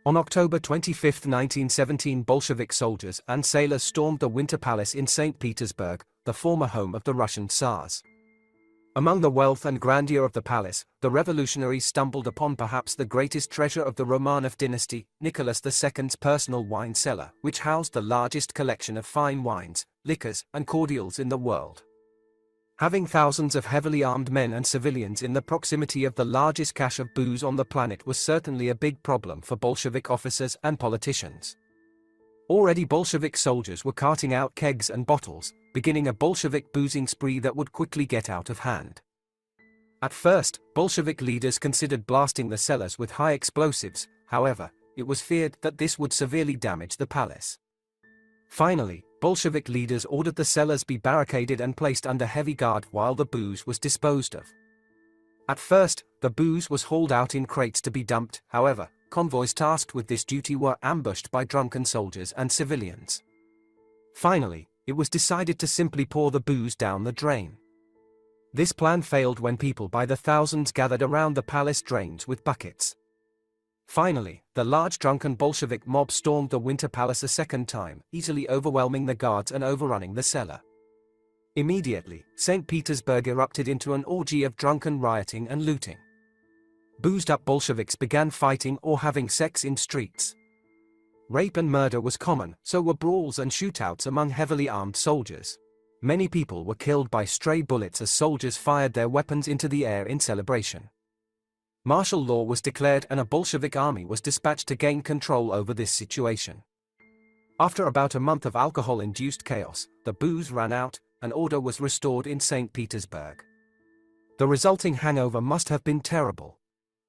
On October 25, 1917, Bolshevik soldiers and sailors stormed the Winter Palace in St. Petersburg, the former home of the Russian Tsars. Among the wealth and grandeur of the palace, the revolutionaries stumbled upon perhaps the greatest treasure of the Romanov dynasty, Nicholas II's personal wine cellar, which housed the largest collection of fine wines, liquors, and cordials in the world. Having thousands of heavily armed men and civilians in the proximity of the largest cache of booze on the planet was certainly a big problem for Bolshevik officers and politicians. Already Bolshevik soldiers were carting out kegs and bottles, beginning a Bolshevik boozing spree that would quickly get out of hand. At first, Bolshevik leaders considered blasting the cellars with high explosives. However, it was feared that this would severely damage the palace. Finally, Bolshevik leaders ordered the cellars be barricaded and placed under heavy guard while the booze was disposed of. At first, the booze was hauled out in crates to be dumped. However, convoys tasked with this duty were ambushed by drunken soldiers and civilians. Finally, it was decided to simply pour the booze down the drain. This plan failed when people by the thousands gathered around the palace drains with buckets. Finally, the large drunken Bolshevik mob stormed the Winter Palace a second time, easily overwhelming the guards and overrunning the cellar. Immediately, St. Petersburg erupted into an orgy of drunken rioting and looting. Boozed-up Bolsheviks began fighting or having sex in streets. Rape and murder was common, so were brawls and shootouts among heavily armed soldiers. Many people were killed by stray bullets as soldiers fired their weapons into the air in celebration. Martial law was declared and a Bolshevik army was dispatched to gain control over this situation. After about a month of alcohol-induced chaos, the booze ran out, and order was restored in St. Petersburg. The resulting hangover must have been terrible.